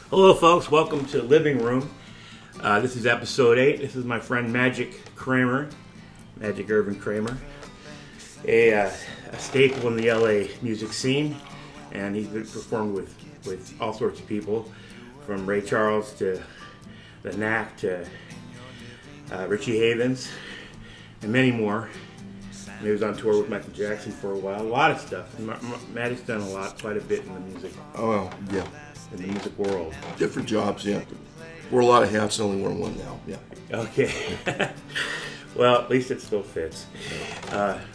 Hello, folks. Welcome to Living Room. This is episode 8. This is my friend Kramer, Magic Irvin Kramer, a staple in the LA music scene, and he's performed with all sorts of people, from Ray Charles to the Knack to Richie Havens, and many more. And he was on tour with Michael Jackson for a while. A lot of stuff. Maddie's done quite a bit in the music. Oh, well, yeah. In the music world. Different jobs, yeah. Wear a lot of hats, only wear one now, yeah. Okay. Well, at least it still fits.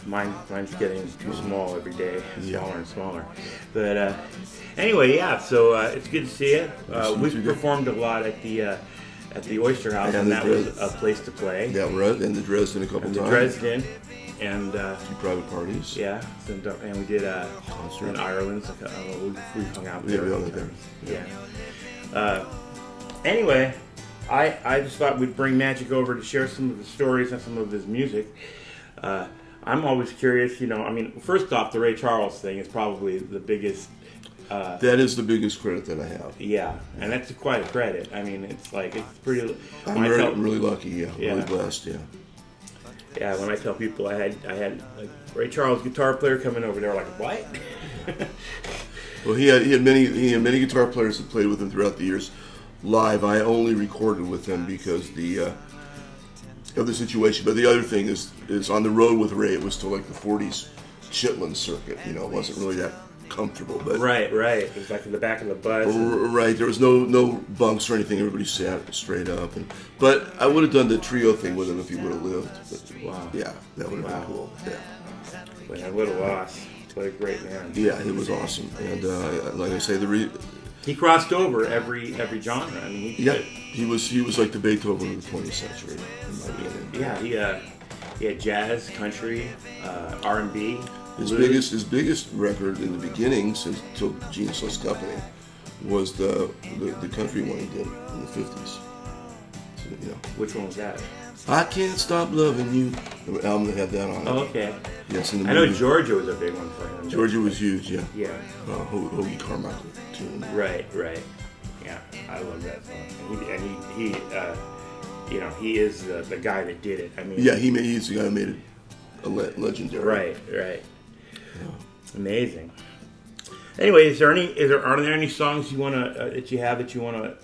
Mine's getting too small every day, smaller and smaller. But anyway, yeah. So it's good to see you. We've performed a lot at the Oyster House, and that was a place to play. Yeah, right. And the Dresden a couple times. Dresden, and a few private parties. Yeah, and we did concert in Ireland. We hung out there. Yeah, we hung out there. Yeah. Anyway. I just thought we'd bring Magic over to share some of the stories and some of his music. I'm always curious, first off, the Ray Charles thing is probably the biggest. That is the biggest credit that I have. Yeah, and that's quite a credit. I mean, it's pretty. I'm really lucky, yeah. Really blessed, yeah. Yeah, when I tell people I had like Ray Charles guitar player coming over, they're like, what? Well, he had many guitar players that played with him throughout the years. Live, I only recorded with him because of the situation. But the other thing is on the road with Ray, it was to like the 40s Chitlin circuit. It wasn't really that comfortable. But right. It was like in the back of the bus. Right, there was no bunks or anything. Everybody sat straight up. But I would have done the trio thing with him if he would have lived. But, wow. Yeah, that would have been cool. Yeah. But a little loss. What a great man. Yeah, he was awesome. And like I say, he crossed over every genre. I mean, he was like the Beethoven of the 20th century. Yeah, he had jazz, country, R&B. His biggest record in the beginning, since till Genius Less Company, was the country one he did in the 50s. So, Which one was that? I Can't Stop Loving You. The album that had that on it. Oh, okay. Yes, in the I know Georgia was a big one for him. Georgia was huge, yeah. Yeah. Hoagie Carmichael tune. Right. Yeah, I love that song. And he is the guy that did it. I mean. Yeah, he's the guy who made it a legendary. Right. Yeah. Amazing. Anyway, are there any songs you wanna that you wanna?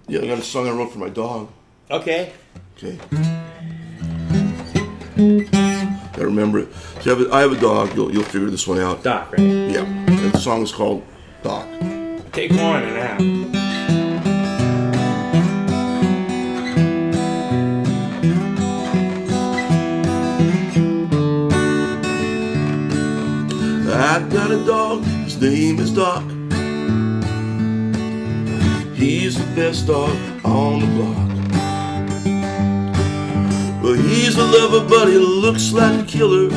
Yeah, I got a song I wrote for my dog. Okay. Gotta remember it. So I have a dog. You'll figure this one out. Doc, right? Yeah. And the song is called Doc. Take 1 and a half. I got a dog. His name is Doc. He's the best dog on the block. Well, he's a lover, but he looks like a killer.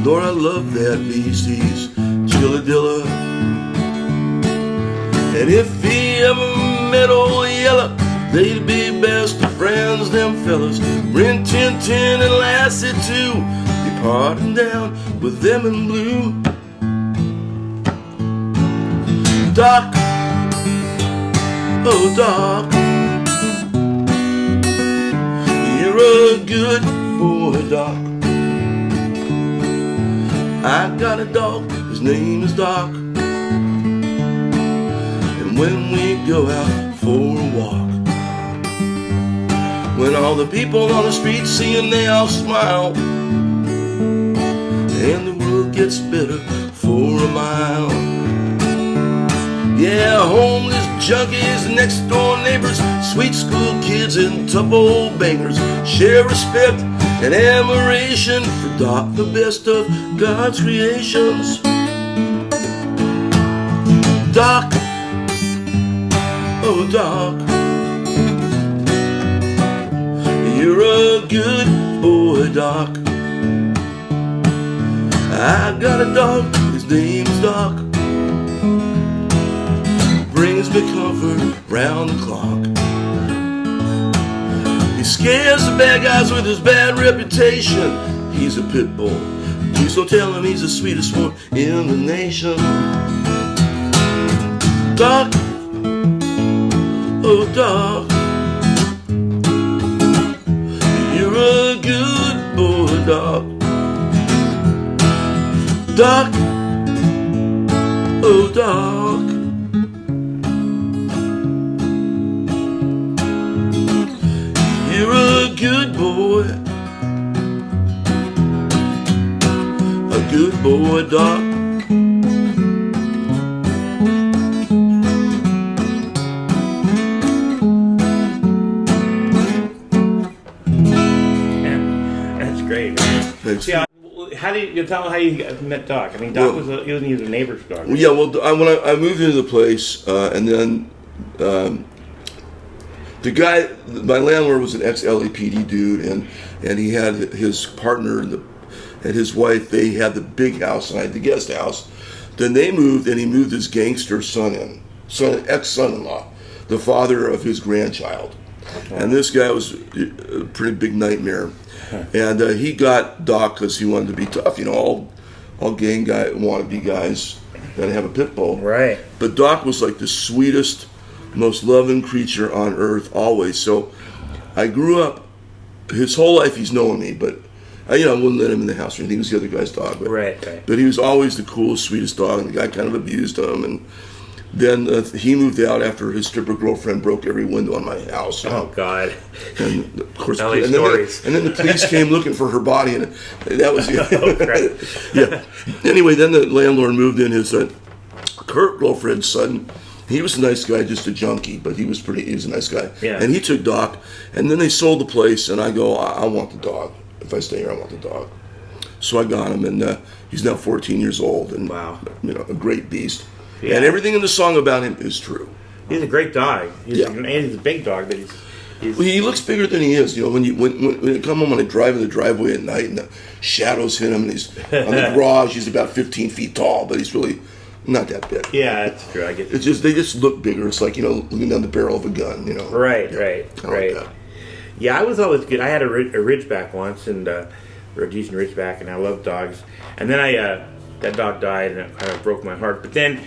Lord, I love that beast. He's chilladilla. And if he ever met old Yella, they'd be best of friends, them fellas. Rin Tin Tin and Lassie too, be parting down with them in blue. Doc, oh Doc, you're a good boy, Doc. I got a dog, his name is Doc. And when we go out for a walk, when all the people on the street see him, they all smile, and the world gets better for a mile. Yeah, homeless junkies, next door neighbors, sweet school kids and tough old bangers share respect and admiration for Doc, the best of God's creations. Doc, oh Doc, you're a good boy, Doc. I got a dog, his name's Doc. Brings me comfort round the clock. He scares the bad guys with his bad reputation. He's a pit bull. Please don't tell him he's the sweetest one in the nation. Doc, Doc, oh Doc, you're a good boy, a good boy, Doc. That's great. Thanks. See, how do you tell how you met Doc? I mean, Doc was he was a neighbor's dog. Yeah, well, when I moved into the place, and then the guy, my landlord was an ex-LAPD dude, and he had his partner and his wife. They had the big house, and I had the guest house. Then they moved, and he moved his gangster ex-son-in-law, the father of his grandchild. Okay. And this guy was a pretty big nightmare. And he got Doc because he wanted to be tough. You know, all gang guy wannabe guys that have a pit bull. Right. But Doc was like the sweetest, most loving creature on earth always. So I grew up, his whole life he's known me, but I wouldn't let him in the house or anything. He was the other guy's dog. But, right. But he was always the coolest, sweetest dog, and the guy kind of abused him. And then he moved out after his stripper girlfriend broke every window in my house. Oh, God. And of course, LA stories. And then the police came looking for her body, and that was it. Oh, right. Yeah. Anyway, then the landlord moved in his Kurt girlfriend's son. He was a nice guy, just a junkie, but he was a nice guy. Yeah. And he took Doc, and then they sold the place, and I go, I want the dog. If I stay here, I want the dog. So I got him, and he's now 14 years old, and wow, a great beast. Yeah. And everything in the song about him is true. He's a great dog. He's a big dog, but well, he looks bigger than he is. When you come home, when I drive in the driveway at night and the shadows hit him, and he's on the garage, he's about 15 feet tall, but he's really not that big. Yeah, that's true. I get it. It's just they just look bigger. It's like looking down the barrel of a gun. Right. Like Yeah, I was always good. I had a Ridgeback once, and Rhodesian Ridgeback, and I loved dogs. And then that dog died, and it kind of broke my heart. But then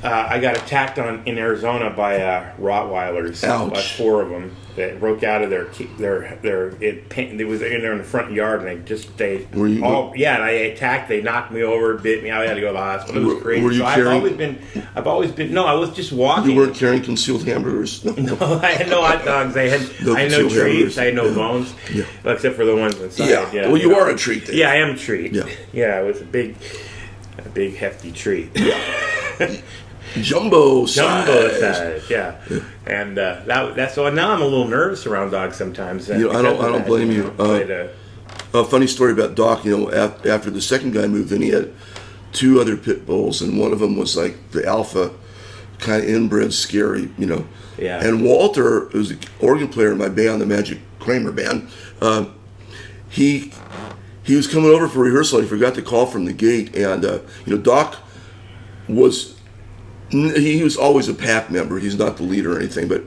I got attacked in Arizona by Rottweilers. Ouch. About 4 of them that broke out of they was in there in the front yard, and they and I attacked. They knocked me over, bit me. I had to go to the hospital. It was crazy. Were you carrying? I've always been. No, I was just walking. You weren't carrying concealed hamburgers. No, I had no hot dogs. I had no treats. I had no bones, except for the ones inside. Yeah. Well, you are a treat. Then. Yeah, I am a treat. Yeah. It was a big hefty treat. Jumbo size. Yeah. And that's so now I'm a little nervous around dogs sometimes. I don't blame you. A funny story about Doc. After the second guy moved in, he had 2 other pit bulls, and one of them was like the alpha, kind of inbred, scary. Yeah. And Walter, who was the organ player in my band, the Magic Kramer band, he was coming over for rehearsal. He forgot to call from the gate, and Doc was. He was always a pack member. He's not the leader or anything, but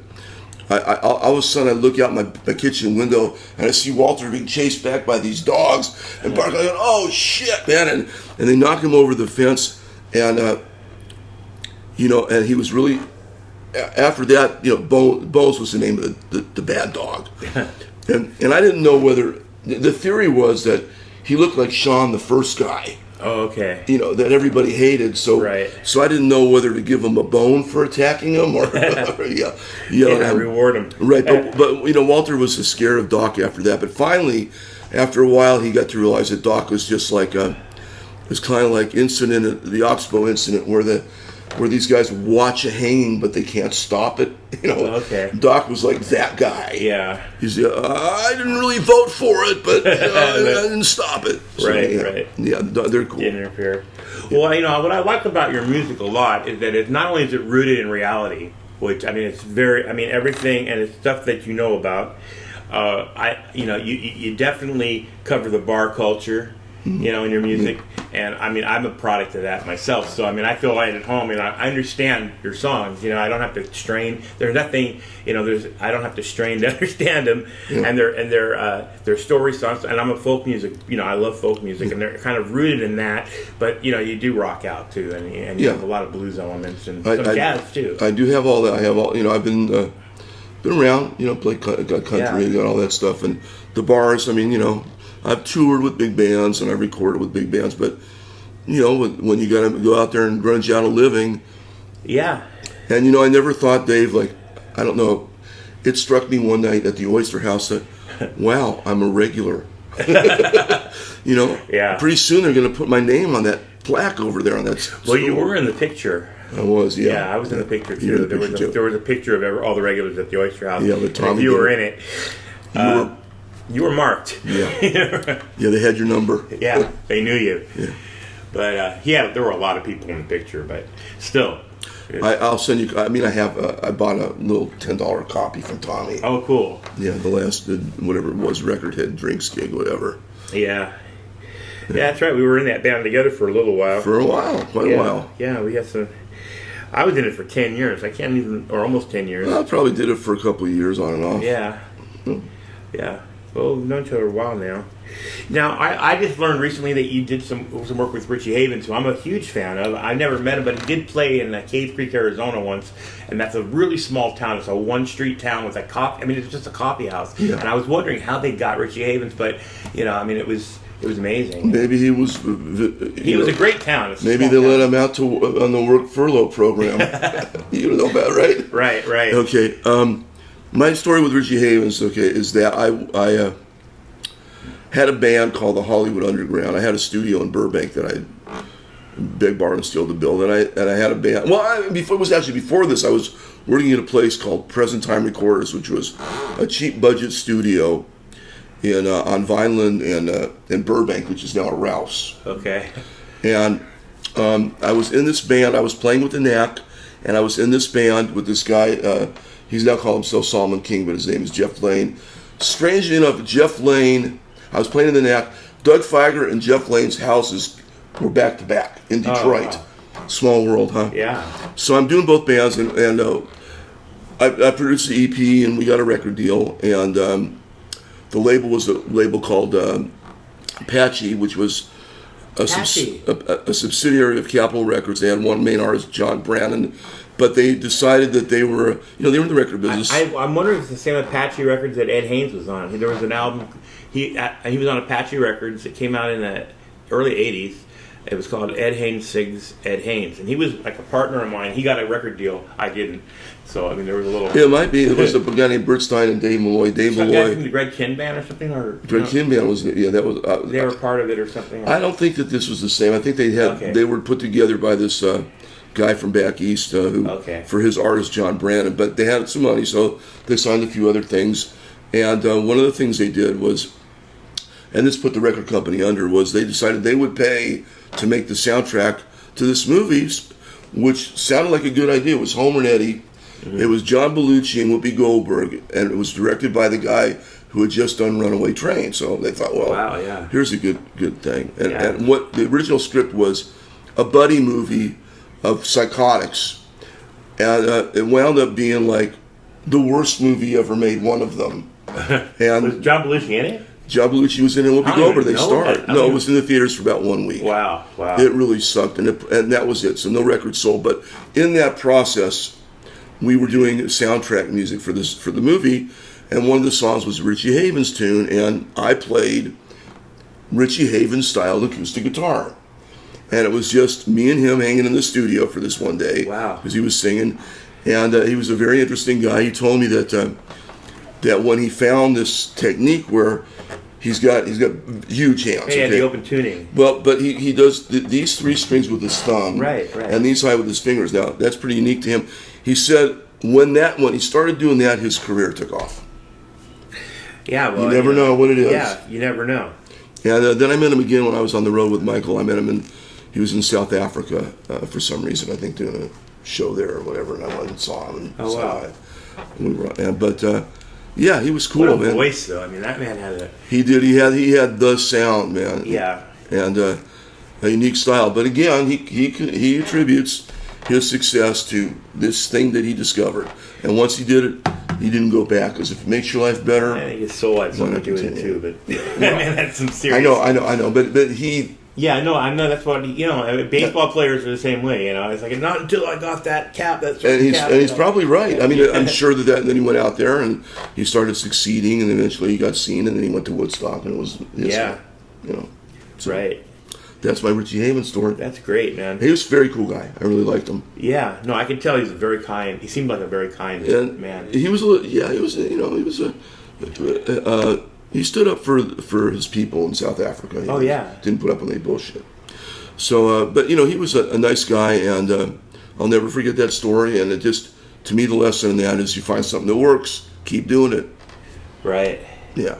all of a sudden I look out my kitchen window and I see Walter being chased back by these dogs and bark. I go, "Oh shit, man!" And they knock him over the fence, and and he was really. After that, Bones was the name of the bad dog, and I didn't know whether the theory was that he looked like Sean, the first guy. Oh, okay. That everybody hated. So, so I didn't know whether to give him a bone for attacking him or reward him. Right, but Walter was scared of Doc after that. But finally, after a while, he got to realize that Doc was just like it was kind of like the Oxbow incident, where these guys watch a hanging but they can't stop it. Okay. Doc was like that guy. Yeah. He's I didn't really vote for it, but I didn't stop it. So, right. Yeah, they're cool. Didn't interfere. Well, what I like about your music a lot is that not only is it rooted in reality, which it's everything, and it's stuff that you know about. You definitely cover the bar culture. In your music, and I'm a product of that myself. So I feel right at home, and I understand your songs. I don't have to strain. There's nothing, I don't have to strain to understand them, and they're story songs. And I'm a folk music. I love folk music, and they're kind of rooted in that. But you do rock out too, and you have a lot of blues elements and some jazz too. I do have all that. I have all. I've been around. Played country and got all that stuff, and the bars. I've toured with big bands and I've recorded with big bands, but when you got to go out there and grunge out a living. Yeah. And, I never thought, Dave, I don't know, it struck me one night at the Oyster House that, wow, I'm a regular. Yeah. Pretty soon they're going to put my name on that plaque over there on that store. Well, you were in the picture. I was, yeah. Yeah, I was in the picture too. There was a picture of all the regulars at the Oyster House. Yeah, but Tommy, if you were in it, you were marked. Yeah. Yeah, they had your number. Yeah, they knew you. Yeah. But there were a lot of people in the picture, but still. I'll send you. I bought a little $10 copy from Tommy. Oh, cool. Yeah, the last whatever it was, Record Head Drinks gig, whatever. Yeah. Yeah, that's right. We were in that band together for a little while. For a while, quite a while. Yeah, we had some. I was in it for 10 years. I can't even, or almost 10 years. I probably did it for a couple of years on and off. Yeah. Yeah. Well, we've known each other a while now. Now, I just learned recently that you did some work with Richie Havens, who I'm a huge fan of. I never met him, but he did play in Cave Creek, Arizona once, and that's a really small town. It's a one-street town with a coffee. I mean, it's just a coffee house. Yeah. And I was wondering how they got Richie Havens, but it was amazing. Maybe he was. He was a great town. Maybe they let him out on the work furlough program. You know about, right? Right. Okay. My story with Richie Havens, is that I had a band called the Hollywood Underground. I had a studio in Burbank that I begged, borrowed, and stole to build, and I had a band. Well, before this, I was working at a place called Present Time Recorders, which was a cheap budget studio on Vineland and in Burbank, which is now a Rouse. Okay. And I was in this band. I was playing with the Knack, and I was in this band with this guy. He's now called himself Solomon King, but his name is Jeff Lane. Strangely enough, Jeff Lane, I was playing in the Knack. Doug Feiger and Jeff Lane's houses were back to back in Detroit. Oh, wow. Small world, huh? Yeah. So I'm doing both bands, and I produced the EP, and we got a record deal, and the label was a label called Apache, which was a subsidiary of Capitol Records. They had one main artist, John Brannon, but they decided that they were in the record business. I'm wondering if it's the same Apache Records that Ed Haynes was on. There was an album, he was on Apache Records. It came out in the early 80s. It was called Ed Haynes Sigs Ed Haynes, and he was like a partner of mine. He got a record deal, I didn't. So there was a little. Yeah, it might be. It was a guy named Bert Stein and Dave Malloy. Dave Malloy. Guy from the Greg Kihn band or something, or Greg Kihn band was that was. They were part of it or something. I don't think that this was the same. I think they were put together by this guy from back east for his artist John Brannon. But they had some money, so they signed a few other things. And one of the things they did was, and this put the record company under, was they decided they would pay to make the soundtrack to this movie, which sounded like a good idea. It was Homer and Eddie. Mm-hmm. It was John Belushi and Whoopi Goldberg, and it was directed by the guy who had just done Runaway Train. So they thought, well, here's a good thing. And what the original script was, a buddy movie of psychotics, and it wound up being like the worst movie ever made, one of them. And was John Belushi in it? John Belushi was in it. Whoopi Goldberg. They starred. No, it was in the theaters for about 1 week. Wow. It really sucked, and that was it. So no records sold. But in that process, we were doing soundtrack music for the movie, and one of the songs was Richie Havens' tune, and I played Richie Havens style acoustic guitar, and it was just me and him hanging in the studio for this one day. Wow. Because he was singing, and he was a very interesting guy. He told me that when he found this technique where he's got huge hands. Yeah, the open tuning. Well, but he does these three strings with his thumb, right, and these high with his fingers. Now that's pretty unique to him. He said when he started doing that, his career took off. Yeah, well, you never know what it is. Yeah, you never know. And then I met him again when I was on the road with Michael. I met him he was in South Africa for some reason. I think doing a show there or whatever, and I went and saw him. And yeah, he was cool, what a man. Voice though. I mean, that man had a. He did. He had the sound, man. Yeah. And a unique style. But again, he attributes his success to this thing that he discovered. And once he did it, he didn't go back. Because if it makes your life better, I think his soul had something to do with it too. But man, that's some serious. I know. But he. Yeah, no, I know. That's what baseball players are the same way. It's like not until I got that cap. And he's probably right. I mean, I'm sure that then he went out there and he started succeeding, and eventually he got seen, and then he went to Woodstock, and it was So, right. that's my Richie Havens story. That's great, man. He was a very cool guy. I really liked him. Yeah, no, I could tell he's a very kind. He seemed like a very kind man. He was he stood up for his people in South Africa. Didn't put up with any bullshit. So, but he was a nice guy, and I'll never forget that story. And it just, to me, the lesson in that is you find something that works, keep doing it. Right. Yeah.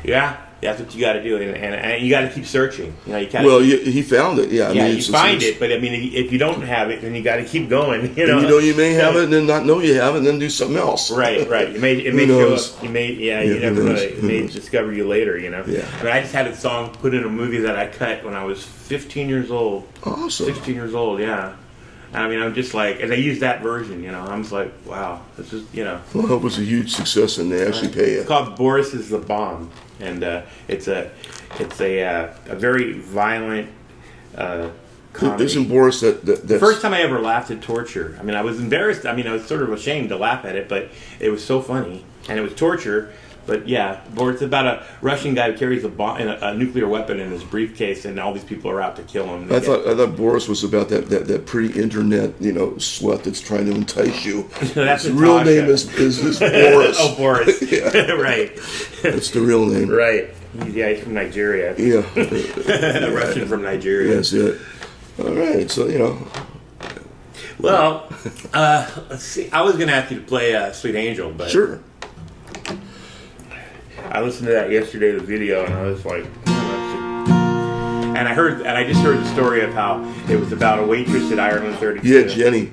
Yeah. That's what you got to do, and you got to keep searching. He found it. Yeah, you find it, but I mean, if you don't have it, then you got to keep going. You may have it, and then not know you have it, and then do something else. Right. It may show up. You never know. It may discover you later. Yeah. I mean, I just had a song put in a movie that I cut when I was 15 years old. Awesome. 16 years old. Yeah. I mean, I'm just like, and they used that version, I'm just like, wow, this is, Well, it was a huge success, and they actually pay it. It's called Boris is the Bomb, and it's a very violent comedy. Isn't Boris that's... The first time I ever laughed at torture. I mean, I was embarrassed. I mean, I was sort of ashamed to laugh at it, but it was so funny, and it was torture. But yeah, Boris, about a Russian guy who carries a nuclear weapon in his briefcase, and all these people are out to kill him. I thought Boris was about that pre-internet slut that's trying to entice you. That's his real name is Boris. Oh, Boris. Right. That's the real name. Right. He's from Nigeria. Yeah. A Russian from Nigeria. That's it. All right. So Well, let's see. I was going to ask you to play Sweet Angel, but sure. I listened to that yesterday, the video, and I was like, and I just heard the story of how it was about a waitress at Ireland 32. Yeah, Jenny.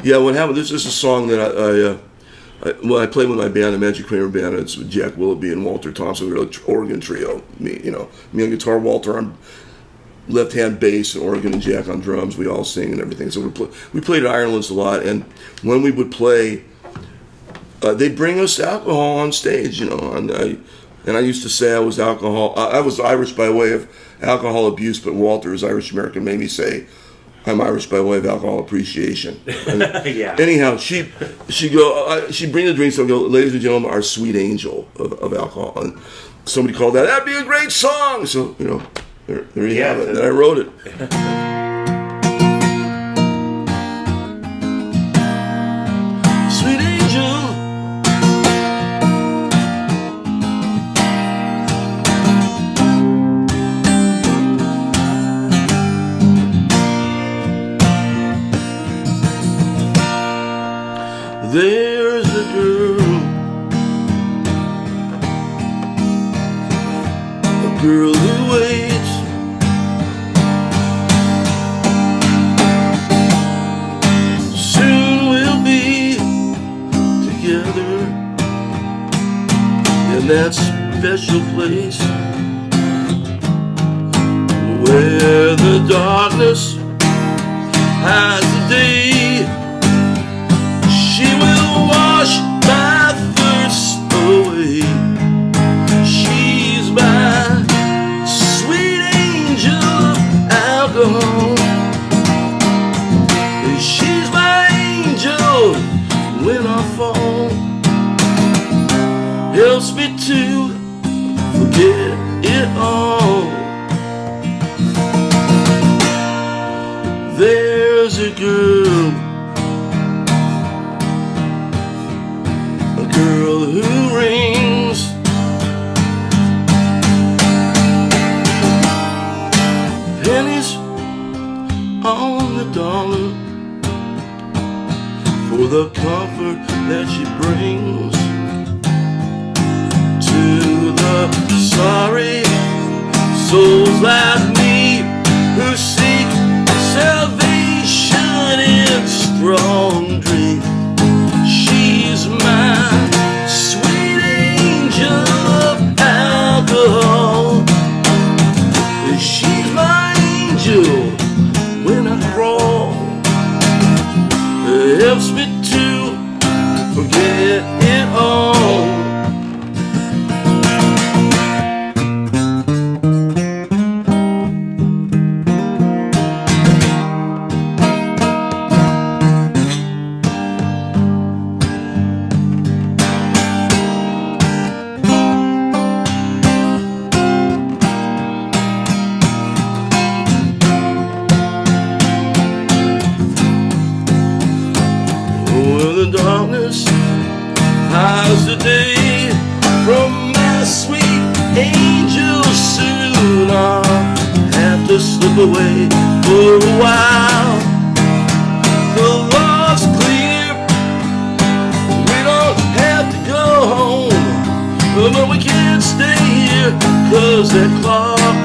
Yeah, what happened? This is a song that I played with my band, the Magic Kramer band. It's Jack Willoughby and Walter Thompson. We were an Oregon trio. Me on guitar, Walter on left-hand bass, and Oregon and Jack on drums. We all sing and everything. So we played at Ireland's a lot, and when we would play, they'd bring us alcohol on stage, and I used to say I was Irish by way of alcohol abuse, but Walter, as Irish American, made me say I'm Irish by way of alcohol appreciation. Yeah. Anyhow, she'd bring the drinks. I'd go, ladies and gentlemen, our sweet angel of alcohol. And somebody called that'd be a great song. So there you have it. And I wrote it. Sweet angel. There's a girl who waits. Soon we'll be together in that special place where the darkness hides the day. She will wash my thirst away. She's my sweet angel of alcohol. She's my angel when I fall. Helps me to forget it all. There's a girl who rings pennies on the dollar for the comfort that she brings to the sorry souls like me who seek salvation in strong drink. She's my sweet angel of alcohol. She's my angel when I crawl. It helps me to forget it all. darkness. How's the day from my sweet angel? Soon I'll have to slip away for a while. The law's clear, we don't have to go home, but we can't stay here, 'cause that clock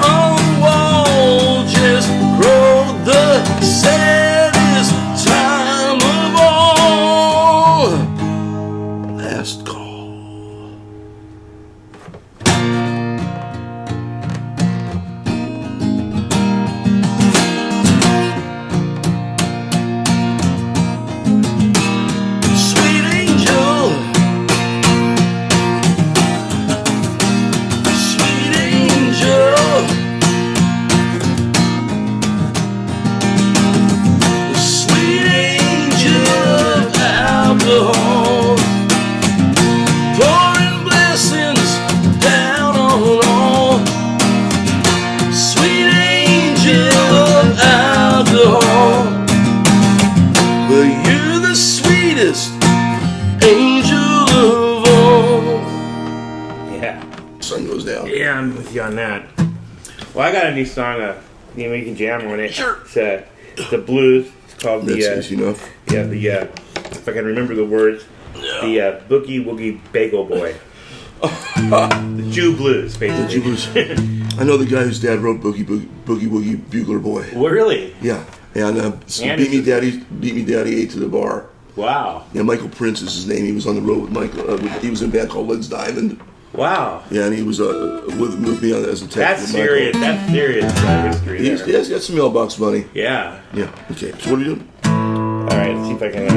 on the wall just wrote the saddest time of all. Last call. Sweet angel, sweet angel, the sweet angel of alcohol, pouring blessings down on all. Sweet angel of alcohol, but you're the sweetest angel of all. Yeah. Sun goes down. Yeah, I'm with you on that. Well, I got a new song. You know, you can jam on it. Sure. It's a blues. It's called That's easy enough. if I can remember the words, the Boogie Woogie Bagel Boy. The Jew Blues, basically. The Jew Blues. I know the guy whose dad wrote Boogie Woogie Bugler Boy. Well, really? Yeah, and Beat Me Daddy 8 to the bar. Wow. Yeah, Michael Prince is his name. He was on the road with Michael. He was in a band called Legs Diamond. Wow. Yeah, and he was with me as a tech. That's serious. That's serious history there. He's got some mailbox money. Yeah. Yeah. Okay. So what are you doing? All right. Let's see if I can.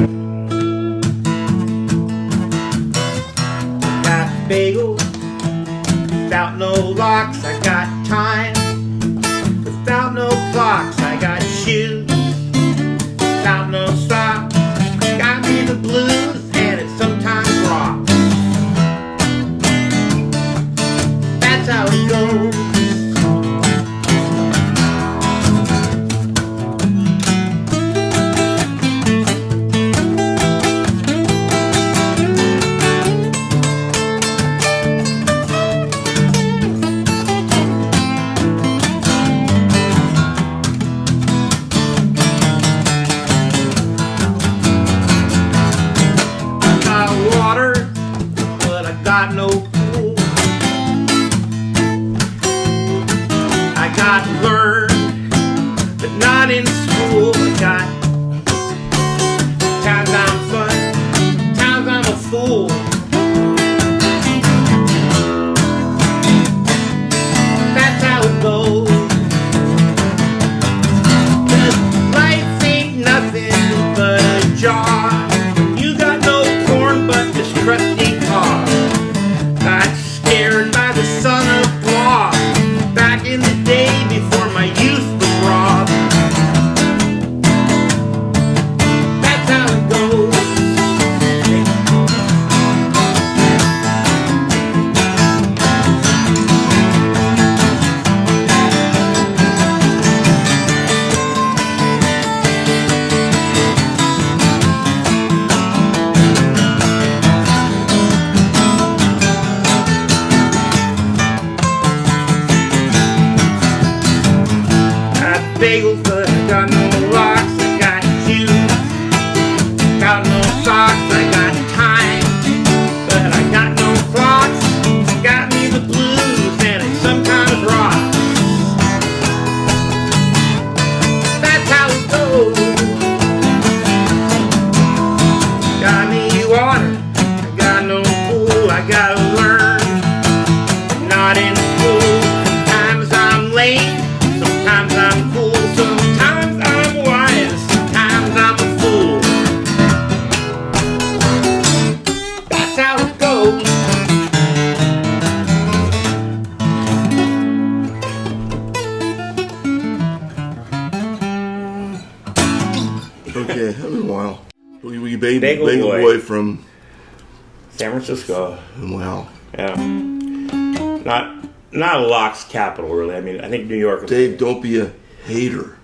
Got bagels without no locks. I got time without no clocks. I got shoes without no socks. Got me the blues, and it sometimes rocks. That's how it goes. I got water, but I got no pool. I got learned, but not in school. I got times I'm fun, times I'm a fool. That's how it goes. 'Cause life ain't nothing but a jar. You got no corn but this crusty car. Got scared by the son of Bob back in the day before my youth was robbed. That's how it goes. Got bagels, but I got no locks. I got shoes, got no socks. I got time, but I got no clocks. Got me the blues, and it sometimes rocks. That's how it goes. Got me water, I got no pool. I gotta learn, not in school. Sometimes I'm lame, sometimes I'm cool, sometimes I'm wise, sometimes I'm a fool. That's how it goes. Okay, that was a while. Boogie Woogie Bagel Bagel Boy. Boy. From San Francisco. wow. Yeah. Not a locks capital, really. I mean, I think New York is. Dave, don't be a hater.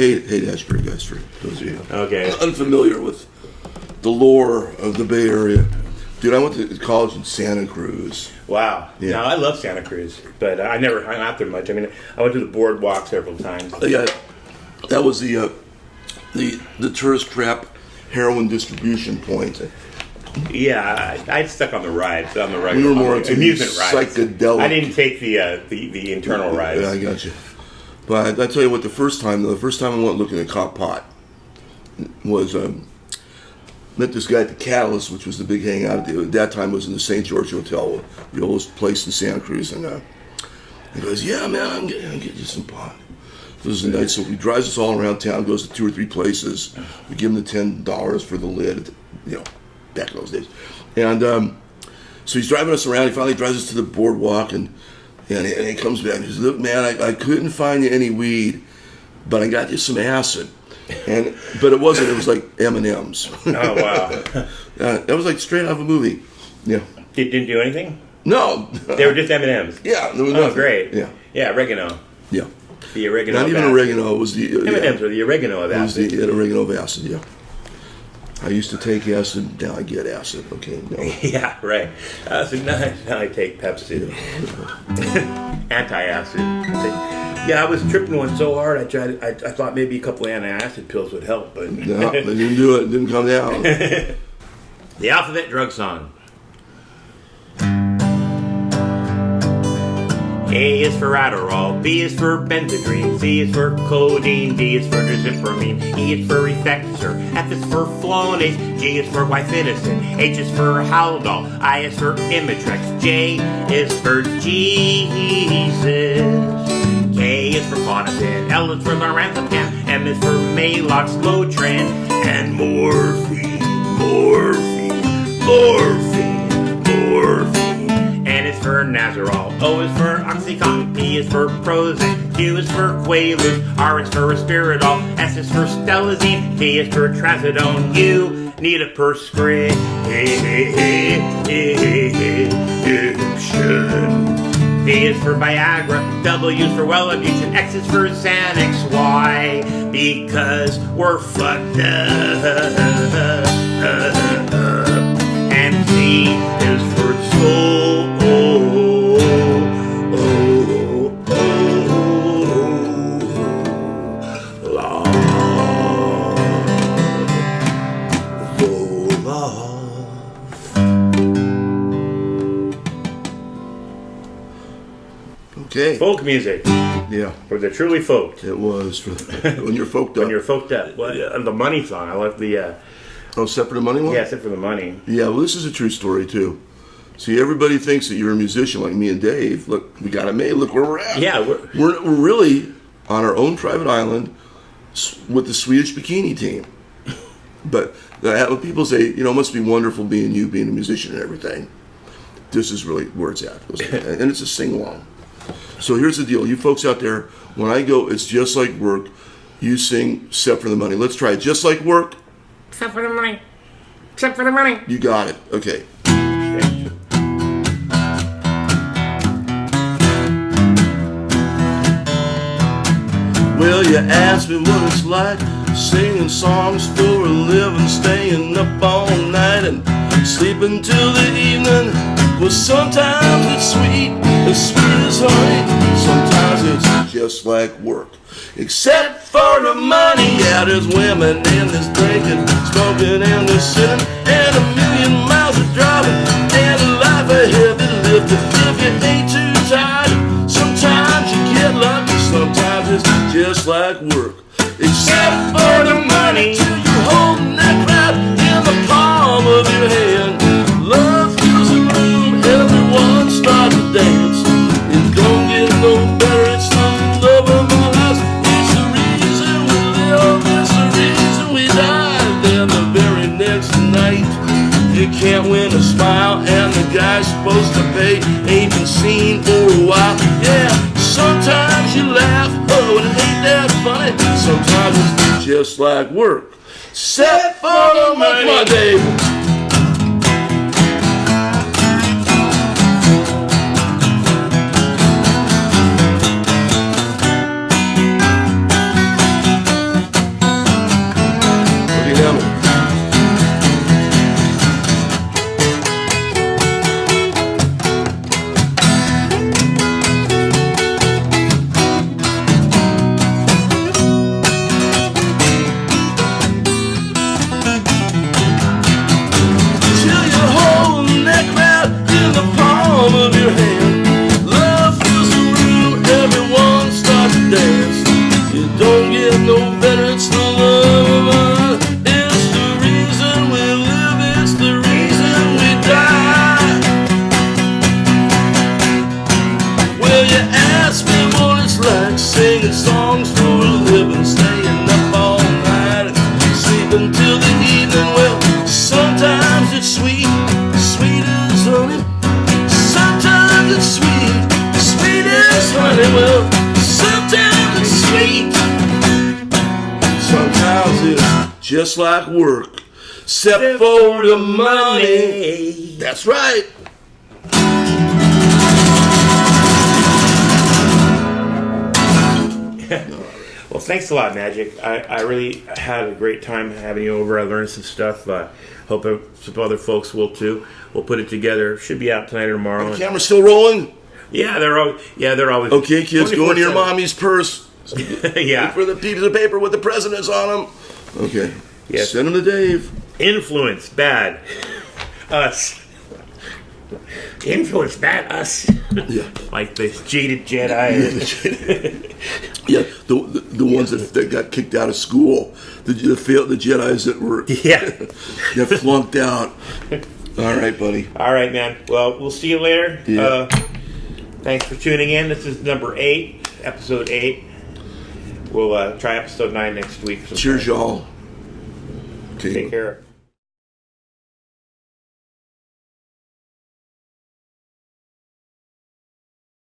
Ashbury, guys, for those of you Okay. unfamiliar with the lore of the Bay Area. Dude, I went to college in Santa Cruz. Wow. Yeah. Now, I love Santa Cruz, but I never hung out there much. I mean, I went to the boardwalk several times. Yeah, that was the tourist trap heroin distribution point. Yeah, I stuck on the rides, on the regular We were more into amusement rides. psychedelic. I didn't take the internal rides. Yeah, I got you. But I tell you what, the first time I went looking at cop pot was met this guy at the Catalyst, which was the big hangout at that time. Was in the St. George Hotel, the oldest place in Santa Cruz, and he goes, "Yeah, man, I'm getting you some pot." This is nice. So he drives us all around town, goes to 2 or 3 places. We give him the $10 for the lid, back in those days. And so he's driving us around. He finally drives us to the boardwalk, and he comes back and he says, "Look, man, I couldn't find you any weed, but I got you some acid." But it wasn't. It was like M&Ms. Oh, wow. That was like straight out of a movie. Yeah. Didn't do anything? No. They were just M&Ms? Yeah. There was Oh, nothing. great. Yeah. Yeah, oregano. Yeah. The oregano Not of even acid. oregano. It was the M&Ms are the oregano of It was acid. the oregano of acid. Yeah. I used to take acid. Now I get acid. Okay. No. Yeah, right. So now I take Pepsi. Anti-acid. Yeah, I was tripping one so hard. I thought maybe a couple of antacid pills would help, but No, they didn't do it. It didn't come down. The alphabet drug song. A is for Adderall, B is for Benadryl, C is for codeine, D is for dizipramine, E is for Effexor, F is for Flonase, G is for Wifidicin, H is for Haldol, I is for Imitrex, J is for Jesus, K is for Clonopin, L is for Lorazepam, M is for Maalox, Motrin, and morphine. N is for Nazarol, O is for Oxycontin, P is for Prozac, Q is for Quaalude, R is for Respirodol, S is for Stelazine, T is for Trazodone, U need a prescription. V is for Viagra, W is for Wellabutrin, X is for Xanax, Y because we're fucked up. And Z is for soul. Okay. Folk music. Yeah. For the truly folked. It was for when you're folked up. When you're folked up. Well, the money song. I love the. Oh, except for the money one? Yeah, except for the money. Yeah, well, this is a true story, too. See, everybody thinks that you're a musician like me and Dave. Look, we got it made. Look where we're at. Yeah, we're really on our own private island with the Swedish bikini team. But when people say, it must be wonderful being a musician and everything. This is really where it's at. And it's a sing-along. So here's the deal. You folks out there, when I go, it's just like work. You sing, except for the money. Let's try it. Just like work. Except for the money. Except for the money. You got it. Okay. Well, you asked me what it's like singing songs for a living, staying up all night and sleeping till the evening. Well, sometimes it's sweet as honey. Sometimes it's just like work. Except for the money. Yeah, there's women and there's drinking, smoking and there's sinning, and a million miles of driving, and a life ahead that lived. If you ain't too tired, sometimes you get lucky. Sometimes it's just like work. Except for the money. Till you're holding that crap in the palm of your hand. Love fills the room, everyone starts to dance. It don't get no better, it's the love of my life. It's the reason we live, it's the reason we die. Then the very next night, you can't win a smile, and the guy supposed to pay ain't been seen for a while. Yeah, sometimes you laugh, oh, and it ain't that funny. Sometimes it's just like work. Except for the money. Come on, Dave. is just like work, except for the money. That's right. Well, thanks a lot, Magic. I really had a great time having you over. I learned some stuff. Hope some other folks will too. We'll put it together. Should be out tonight or tomorrow. The camera's still rolling? Yeah, they're always. Okay, kids, go into your mommy's purse. Yeah. Look for the pieces of paper with the presidents on them. Okay. Yes. Send them to Dave. Influence, bad. Us. Influence, bad. Us. Yeah. Like the jaded Jedi. Yeah, the ones that got kicked out of school, the Jedis that were that flunked out. All right, buddy. All right, man. Well, we'll see you later. Yeah. Thanks for tuning in. This is number 8, episode 8. We'll try episode 9 next week. Cheers, y'all. Take care.